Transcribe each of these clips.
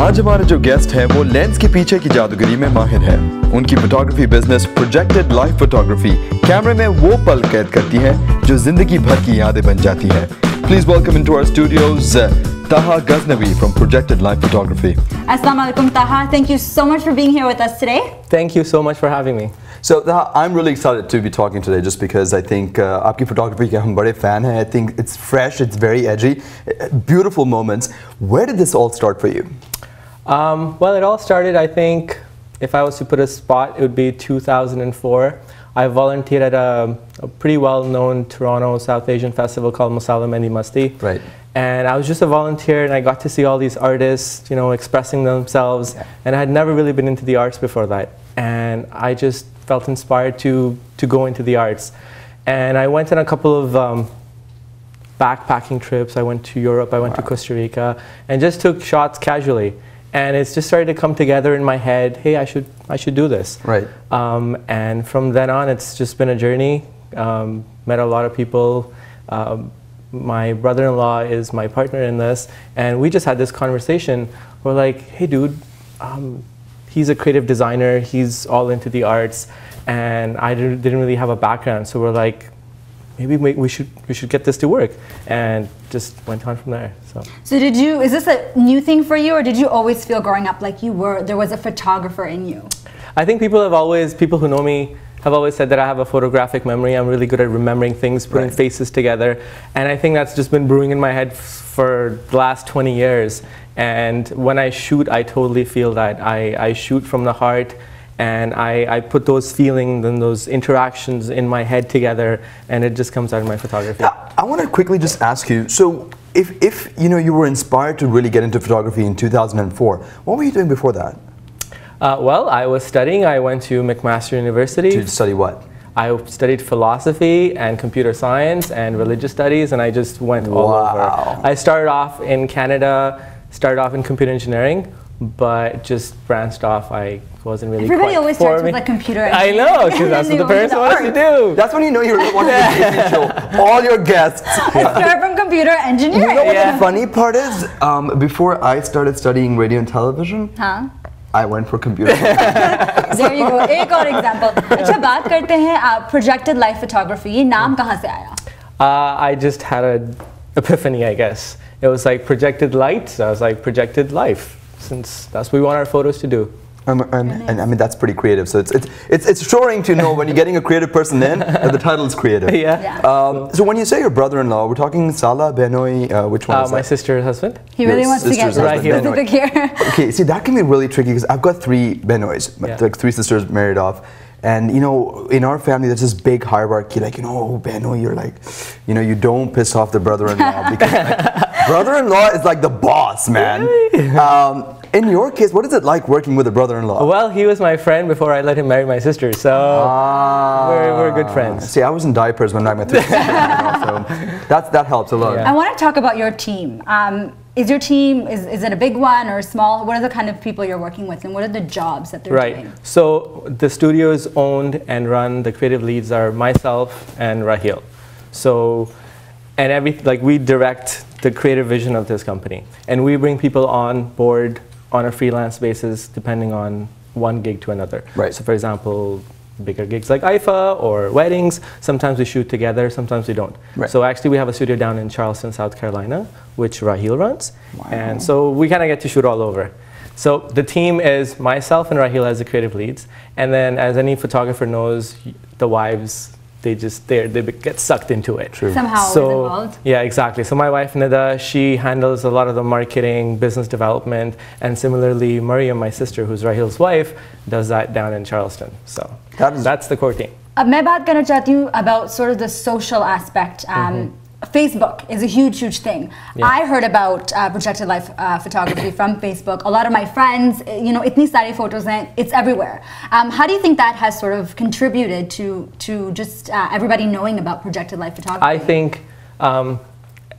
आज हमारे जो गेस्ट हैं वो लेंस के पीछे की जादूगरी में माहिर हैं। उनकी photography business projected life photography कैमरे में वो पल कैद करती है जो जिंदगी भर की यादें बन जाती हैं। Please welcome into our studios Taha Ghaznavi from Projected Life Photography. Assalamu alaikum Taha, thank you so much for being here with us today. Thank you so much for having me. So Taha, I'm really excited to be talking today just because I think आपकी photography के हम बड़े fan हैं. I think it's fresh, it's very edgy, beautiful moments. Where did this all start for you? Well, it all started, I think, if I was to put a spot, it would be 2004. I volunteered at a pretty well-known Toronto South Asian festival called Masala Mendi Masti. Right. And I was just a volunteer, and I got to see all these artists, you know, expressing themselves. Yeah. And I had never really been into the arts before that. And I just felt inspired to go into the arts. And I went on a couple of backpacking trips. I went to Europe, I went to Costa Rica, and just took shots casually. And it's just started to come together in my head, hey, I should do this. Right. And from then on, it's just been a journey. Met a lot of people. My brother-in-law is my partner in this, and we just had this conversation. We're like, hey dude, he's a creative designer, he's all into the arts, and I didn't really have a background, so we're like, maybe we should get this to work, and just went on from there. So is this a new thing for you, or did you always feel growing up like there was a photographer in you? I think people who know me have always said that I have a photographic memory. I'm really good at remembering things, putting faces together, and I think that's just been brewing in my head for the last 20 years. And when I shoot, I totally feel that. I shoot from the heart, and I put those feelings and those interactions in my head together, and it just comes out in my photography. I want to quickly just ask you, so if you were inspired to really get into photography in 2004, what were you doing before that? Well, I was studying. I went to McMaster University. To study what? I studied philosophy and computer science and religious studies, and I just went all over. I started off in Canada, started off in computer engineering, but just branched off. I wasn't really Everybody quite always for starts me. with like computer engineering. I know, because that's what the parents want us to do. That's when you know you really want to be a TV show. All your guests. I started from computer engineering. You know what the funny part is? Before I started studying radio and television, I went for computer. There you go. एक और example. अच्छा बात करते हैं projected life photography. ये नाम कहाँ से आया? I just had an epiphany, I guess. It was like projected light, so I was like projected life, since that's what we want our photos to do. And I mean that's pretty creative. So it's assuring to know when you're getting a creative person in that the title is creative. Yeah. So when you say your brother-in-law, we're talking Salah, Benoi, which one is that? My sister's husband. He really wants to get right here. specific here. Okay, see that can be really tricky because I've got 3 Benois, like 3 sisters married off. And you know, in our family, there's this big hierarchy. Like, Beno, you're like, you don't piss off the brother-in-law because like, brother-in-law is like the boss, man. In your case, what is it like working with a brother-in-law? Well, he was my friend before I let him marry my sister, so we're good friends. See, I was in diapers when I met 3 sisters, so that helps a lot. I want to talk about your team. Is your team, is it a big one or small? What are the kind of people you're working with, and what are the jobs that they're doing? So the studio is owned and run, the creative leads are myself and Rahil. So, and we direct the creative vision of this company. And we bring people on board on a freelance basis depending on one gig to another. Right. So for example, bigger gigs like IFA or weddings, sometimes we shoot together, sometimes we don't. Right. So actually we have a studio down in Charleston, South Carolina, which Rahil runs. Wow. And so we kind of get to shoot all over. So the team is myself and Rahil as the creative leads. And then as any photographer knows, the wives, they get sucked into it. True. Somehow is involved. Yeah, exactly. So my wife Nida, she handles a lot of the marketing, business development, and similarly Mariam, my sister, who's Rahil's wife, does that down in Charleston. So that's the core team. मैं बात करना चाहती हूँ about sort of the social aspect. Facebook is a huge thing. Yeah. I heard about projected life photography from Facebook. A lot of my friends, itni sari photos hain, it's everywhere. How do you think that has sort of contributed to just everybody knowing about projected life photography? I think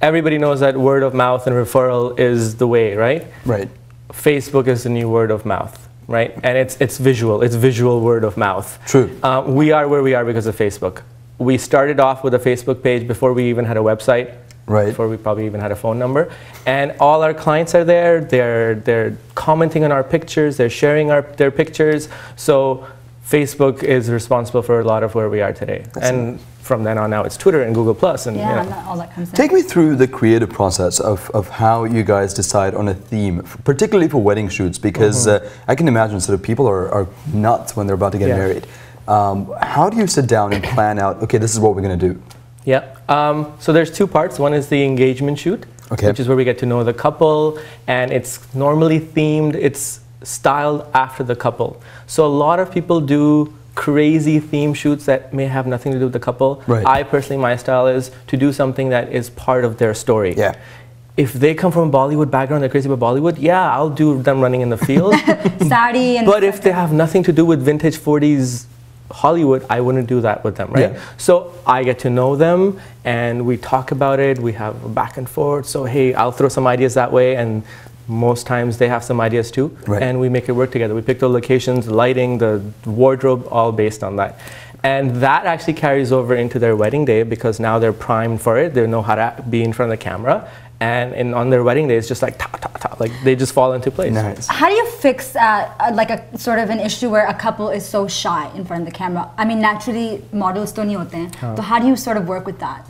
everybody knows that word of mouth and referral is the way, right? Right. Facebook is the new word of mouth. Right, and it's visual word of mouth. True. We are where we are because of Facebook. We started off with a Facebook page before we even had a website. Right. Before we probably even had a phone number. And all our clients are there. They're commenting on our pictures. They're sharing their pictures. So Facebook is responsible for a lot of where we are today. And from then on now, it's Twitter and Google Plus. And, yeah, you know. all that comes in. Take me through the creative process of how you guys decide on a theme, particularly for wedding shoots, because I can imagine sort of people are nuts when they're about to get married. How do you sit down and plan out, okay, this is what we're going to do? Yeah, so there's two parts. One is the engagement shoot, which is where we get to know the couple, and it's normally themed, it's styled after the couple. So a lot of people do crazy theme shoots that may have nothing to do with the couple. Right. I personally, my style is to do something that is part of their story. Yeah. If they come from a Bollywood background, they're crazy about Bollywood, yeah, I'll do them running in the field. Sari and but if they have nothing to do with vintage 40s Hollywood, I wouldn't do that with them, right? Yeah. So I get to know them and we talk about it, we have a back and forth. So hey, I'll throw some ideas that way, and most times they have some ideas too, and we make it work together. We pick the locations, the lighting, the wardrobe, all based on that. And that actually carries over into their wedding day, because now they're primed for it. They know how to be in front of the camera. And on their wedding day, it's just like, ta, ta, ta, like they just fall into place. Nice. How do you fix like a sort of an issue where a couple is so shy in front of the camera? I mean, naturally, models don't know them. So how do you sort of work with that?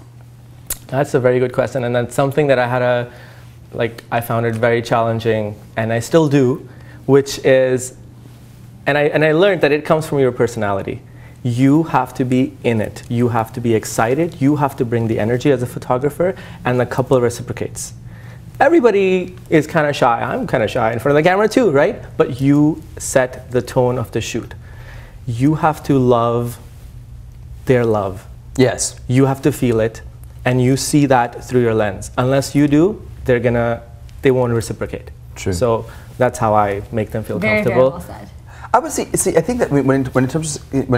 That's a very good question. And that's something that I found it very challenging, and I still do, which is, and I learned that it comes from your personality. You have to be in it. You have to be excited. You have to bring the energy as a photographer, and the couple reciprocates. Everybody is kind of shy. I'm kind of shy in front of the camera too, right? But you set the tone of the shoot. You have to love their love. Yes. You have to feel it, and you see that through your lens. Unless you do, they won't reciprocate. True. So that's how I make them feel Very, comfortable. very well said. I would say, I think that when it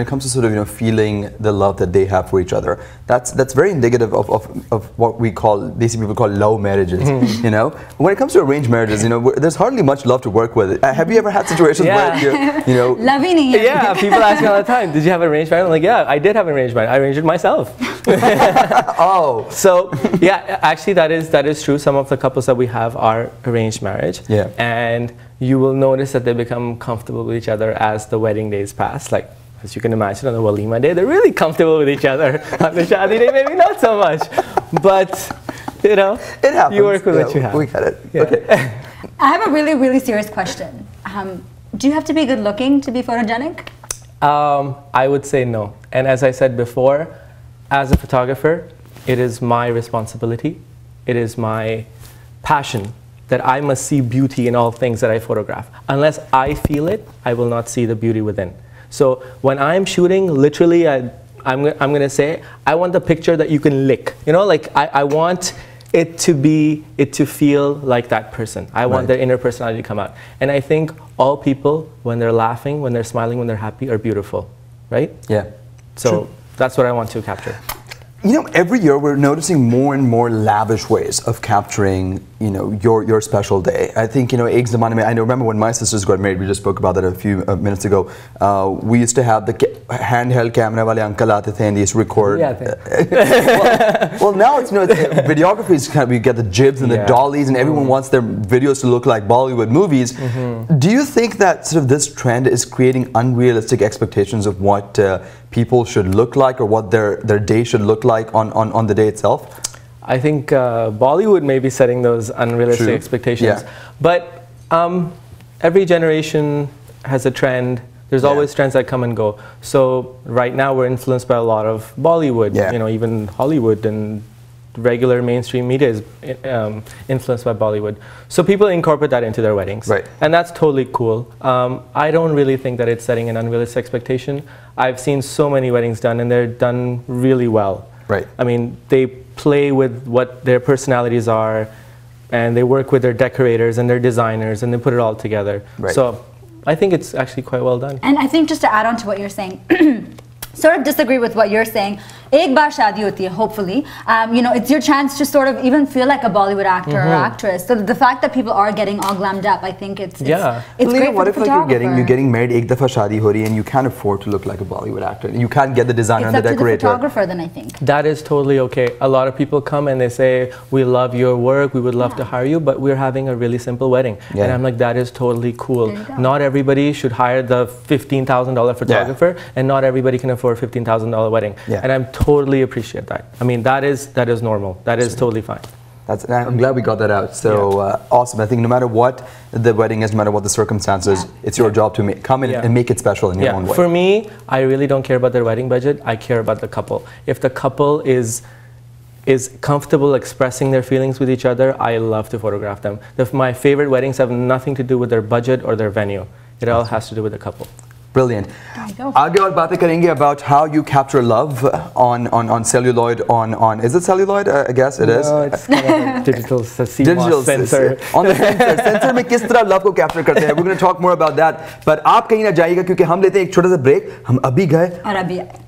comes to sort of feeling the love that they have for each other, that's very indicative of what we call, Desi people call love marriages. You know, when it comes to arranged marriages, there's hardly much love to work with. Have you ever had situations where you know? Loving it. Yeah, people ask me all the time, did you have an arranged marriage? I'm like, yeah, I did have an arranged marriage. I arranged it myself. Oh. So yeah, actually that is true. Some of the couples that we have are arranged marriage. Yeah. And you will notice that they become comfortable with each other as the wedding days pass. Like, as you can imagine, on the Walima day, they're really comfortable with each other. On the Shadi day, maybe not so much. But, it happens. You work with what you have. We get it. Yeah. Okay. I have a really, really serious question. Do you have to be good looking to be photogenic? I would say no. And as I said before, as a photographer, it is my responsibility. It is my passion that I must see beauty in all things that I photograph. Unless I feel it, I will not see the beauty within. So when I'm shooting, literally, I'm going to say, I want the picture that you can lick. Like I want it to feel like that person. I want their inner personality to come out. And I think all people, when they're laughing, when they're smiling, when they're happy, are beautiful, right? Yeah. So that's what I want to capture. Every year we're noticing more and more lavish ways of capturing, your special day. I think, Ek Zamane mein, I remember when my sisters got married, we just spoke about that a few minutes ago. We used to have the handheld camera wale uncle aate the and they used to record. well, now it's, videography is kind of, we get the jibs and the dollies, and everyone wants their videos to look like Bollywood movies. Do you think that sort of this trend is creating unrealistic expectations of what people should look like, or what their day should look like on the day itself? I think Bollywood may be setting those unrealistic expectations. Yeah. But every generation has a trend. There's always trends that come and go. So right now we're influenced by a lot of Bollywood. Even Hollywood and regular mainstream media is influenced by Bollywood. So people incorporate that into their weddings. And that's totally cool. I don't really think that it's setting an unrealistic expectation. I've seen so many weddings done, and they're done really well. I mean, they play with what their personalities are, and they work with their decorators and their designers, and they put it all together. So I think it's actually quite well done. And I think just to add on to what you're saying, sort of disagree with what you're saying. एक बार शादी होती है, hopefully. You know, it's your chance to sort of even feel like a Bollywood actor or actress. So the fact that people are getting all glammed up, I think it's great what for if the photographer. you're getting married, एक दफा शादी हो रही है, and you can't afford to look like a Bollywood actor. You can't get the designer and the decorator. It's up to the photographer, then I think. That is totally okay. A lot of people come and they say, we love your work, we would love to hire you, but we're having a really simple wedding. And I'm like, that is totally cool. Not everybody should hire the $15,000 photographer, and not everybody can afford a $15,000 wedding. And I'm totally appreciate that. I mean, that is normal. That is totally fine. I'm glad we got that out. So awesome. I think no matter what the wedding is, no matter what the circumstances, it's your job to come in and make it special in your own way. For me, I really don't care about their wedding budget. I care about the couple. If the couple is comfortable expressing their feelings with each other, I love to photograph them. My favorite weddings have nothing to do with their budget or their venue. It all has to do with the couple. Brilliant. आगे और बातें करेंगे about how you capture love on celluloid on is it celluloid? I guess it is. No, it's kind of digital sensor. On the sensor में किस तरह love को capture करते हैं? We're going to talk more about that. But आप कहीं ना जाइएगा क्योंकि हम लेते हैं एक छोटा सा break. हम अभी गए और अभी आए.